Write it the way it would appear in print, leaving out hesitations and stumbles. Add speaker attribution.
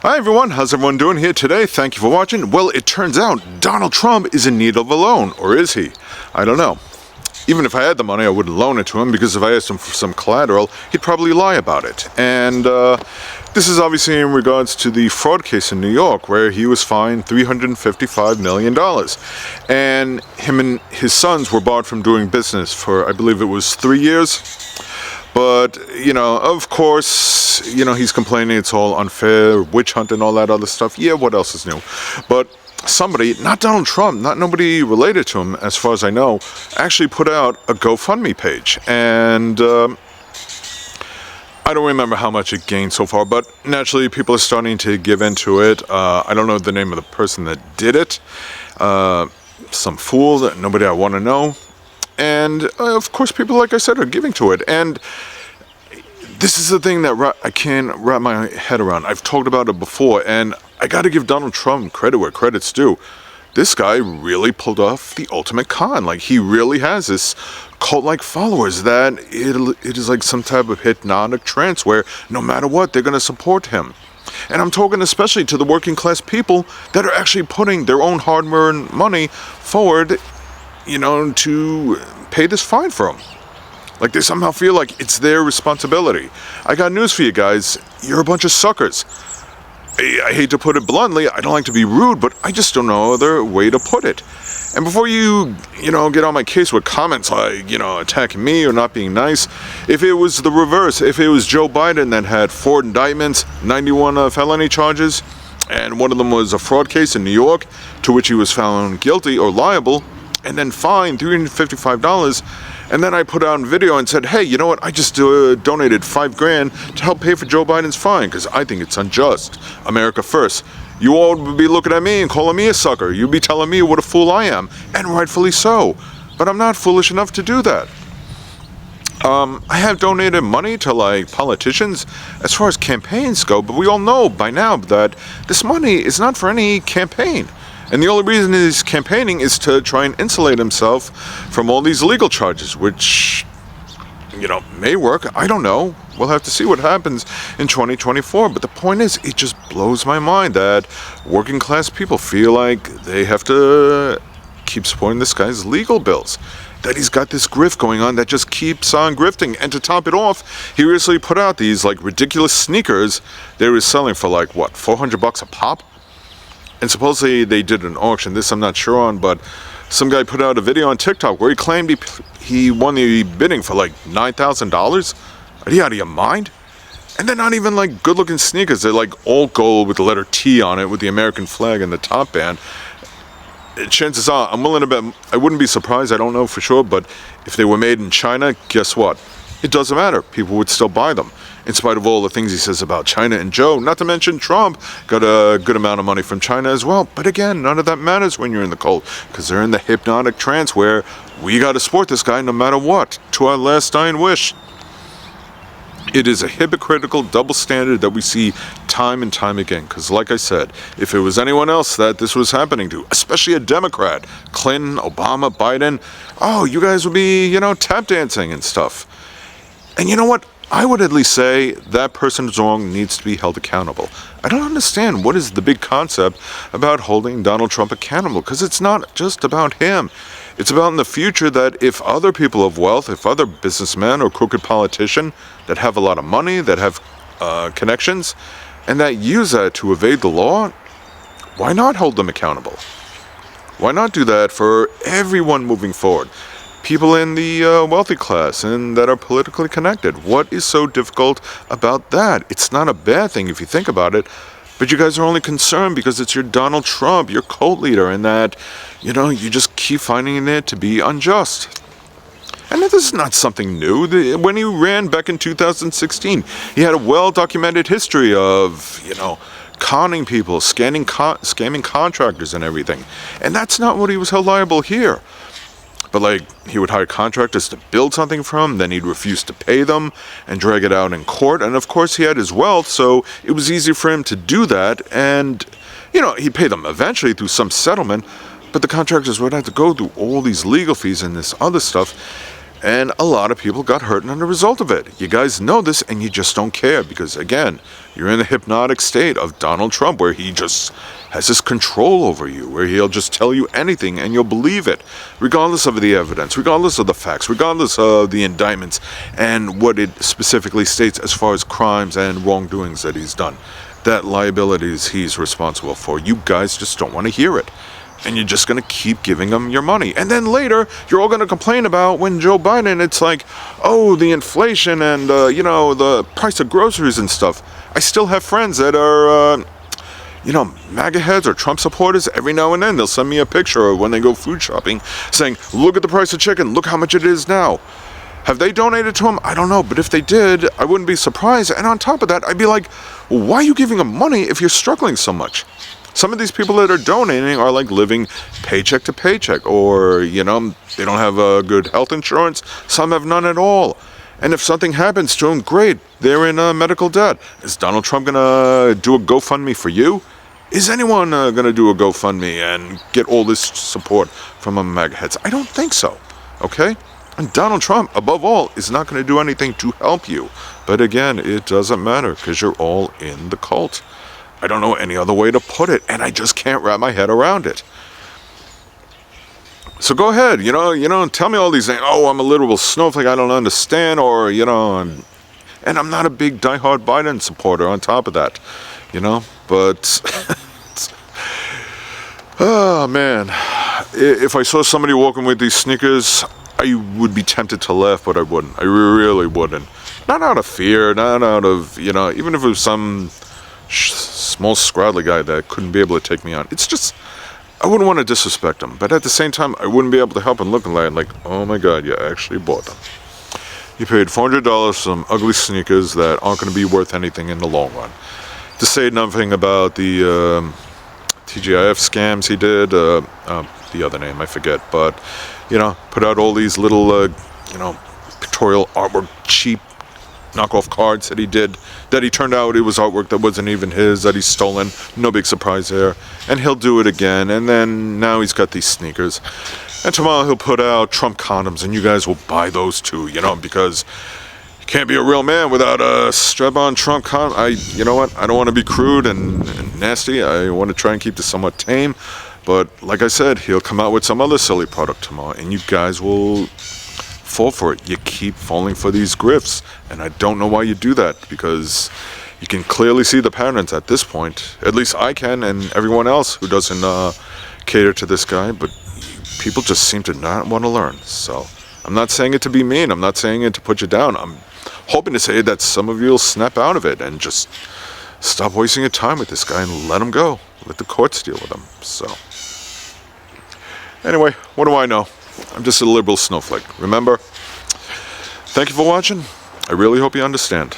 Speaker 1: Hi everyone, how's everyone doing here today? Thank you for watching. Well, it turns out Donald Trump is in need of a loan, or is he? I don't know. Even if I had the money, I wouldn't loan it to him, because if I asked him for some collateral, he'd probably lie about it. And this is obviously in regards to the fraud case in New York, where he was fined $355 million. And him and his sons were barred from doing business for, I believe it was 3 years. But, of course, he's complaining it's all unfair, witch hunt and all that other stuff. Yeah, what else is new? But somebody, not Donald Trump, not nobody related to him, as far as I know, actually put out a GoFundMe page. And I don't remember how much it gained so far, but naturally people are starting to give into it. I don't know the name of the person that did it. Some fool that nobody I want to know. And, of course, people, like I said, are giving to it. And this is the thing that I can't wrap my head around. I've talked about it before, and I got to give Donald Trump credit where credit's due. This guy really pulled off the ultimate con. Like, he really has this cult-like followers that it is like some type of hypnotic trance where no matter what, they're going to support him. And I'm talking especially to the working class people that are actually putting their own hard-earned money forward, to pay this fine for them. Like, they somehow feel like it's their responsibility. I got news for you guys. You're a bunch of suckers. I hate to put it bluntly, I don't like to be rude, but I just don't know other way to put it. And before you, get on my case with comments like, attacking me or not being nice, if it was the reverse, if it was Joe Biden that had 4 indictments, 91 felony charges, and one of them was a fraud case in New York, to which he was found guilty or liable, and then fined $355, and then I put out a video and said, hey, you know what, I just donated $5,000 to help pay for Joe Biden's fine, because I think it's unjust. America first. You all would be looking at me and calling me a sucker. You'd be telling me what a fool I am, and rightfully so. But I'm not foolish enough to do that. I have donated money to, politicians as far as campaigns go, but we all know by now that this money is not for any campaign. And the only reason he's campaigning is to try and insulate himself from all these legal charges, which, may work. I don't know. We'll have to see what happens in 2024. But the point is, it just blows my mind that working class people feel like they have to keep supporting this guy's legal bills. That he's got this grift going on that just keeps on grifting. And to top it off, he recently put out these, ridiculous sneakers they were selling for, $400 a pop? And supposedly they did an auction. This I'm not sure on, but some guy put out a video on TikTok where he claimed he won the bidding for $9,000. Are you out of your mind? And they're not even good-looking sneakers. They're all gold with the letter T on it with the American flag and the top band. Chances are, I'm willing to bet, I wouldn't be surprised, I don't know for sure, but if they were made in China, guess what? It doesn't matter. People would still buy them, in spite of all the things he says about China and Joe. Not to mention Trump got a good amount of money from China as well. But again, none of that matters when you're in the cult, because they're in the hypnotic trance where we got to support this guy no matter what, to our last dying wish. It is a hypocritical double standard that we see time and time again. Because like I said, if it was anyone else that this was happening to, especially a Democrat, Clinton, Obama, Biden, you guys would be, tap dancing and stuff. And you know what? I would at least say that person's wrong needs to be held accountable. I don't understand what is the big concept about holding Donald Trump accountable, because it's not just about him. It's about in the future that if other people of wealth, if other businessmen or crooked politicians that have a lot of money, that have connections, and that use that to evade the law, why not hold them accountable? Why not do that for everyone moving forward? People in the wealthy class and that are politically connected. What is so difficult about that? It's not a bad thing if you think about it, but you guys are only concerned because it's your Donald Trump, your cult leader, and that, you just keep finding it to be unjust. And this is not something new. When he ran back in 2016, he had a well-documented history of, conning people, scamming contractors and everything. And that's not what he was held liable here. But he would hire contractors to build something for him, then he'd refuse to pay them and drag it out in court. And of course he had his wealth, so it was easy for him to do that. And, he'd pay them eventually through some settlement, but the contractors would have to go through all these legal fees and this other stuff. And a lot of people got hurt as a result of it. You guys know this and you just don't care because, again, you're in the hypnotic state of Donald Trump where he just has this control over you, where he'll just tell you anything and you'll believe it, regardless of the evidence, regardless of the facts, regardless of the indictments and what it specifically states as far as crimes and wrongdoings that he's done, that liabilities he's responsible for. You guys just don't want to hear it. And you're just going to keep giving them your money. And then later, you're all going to complain about when Joe Biden, it's like, oh, the inflation and, the price of groceries and stuff. I still have friends that are, MAGA heads or Trump supporters. Every now and then, they'll send me a picture of when they go food shopping saying, look at the price of chicken. Look how much it is now. Have they donated to him? I don't know. But if they did, I wouldn't be surprised. And on top of that, I'd be like, well, why are you giving them money if you're struggling so much? Some of these people that are donating are like living paycheck to paycheck, or, they don't have a good health insurance. Some have none at all. And if something happens to them, great, they're in medical debt. Is Donald Trump going to do a GoFundMe for you? Is anyone going to do a GoFundMe and get all this support from MAGA heads? I don't think so, okay? And Donald Trump, above all, is not going to do anything to help you. But again, it doesn't matter because you're all in the cult. I don't know any other way to put it, and I just can't wrap my head around it. So go ahead, tell me all these things. Oh, I'm a literal snowflake, I don't understand, or, and I'm not a big diehard Biden supporter on top of that, but, oh man, if I saw somebody walking with these sneakers, I would be tempted to laugh, but I wouldn't. I really wouldn't. Not out of fear, not out of, even if it was some small scraggly guy that couldn't be able to take me on. It's just, I wouldn't want to disrespect him, but at the same time, I wouldn't be able to help him looking like, oh my God, you actually bought them. You paid $400 for some ugly sneakers that aren't going to be worth anything in the long run. To say nothing about the TGIF scams he did, the other name, I forget, but, put out all these little, pictorial artwork, cheap knockoff cards that he did, that he turned out it was artwork that wasn't even his, that he's stolen. No big surprise there. And he'll do it again. And then now he's got these sneakers. And tomorrow he'll put out Trump condoms, and you guys will buy those too, because you can't be a real man without a strap-on Trump condom. You know what? I don't want to be crude and nasty. I want to try and keep this somewhat tame. But like I said, he'll come out with some other silly product tomorrow, and you guys will fall for it. You keep falling for these grifts, and I don't know why you do that, because you can clearly see the patterns at this point. At least I can, and everyone else who doesn't cater to this guy, but people just seem to not want to learn. So I'm not saying it to be mean, I'm not saying it to put you down. I'm hoping to say that some of you will snap out of it and just stop wasting your time with this guy and let him go. Let the courts deal with him. So anyway, what do I know? I'm just a liberal snowflake. Remember, thank you for watching. I really hope you understand.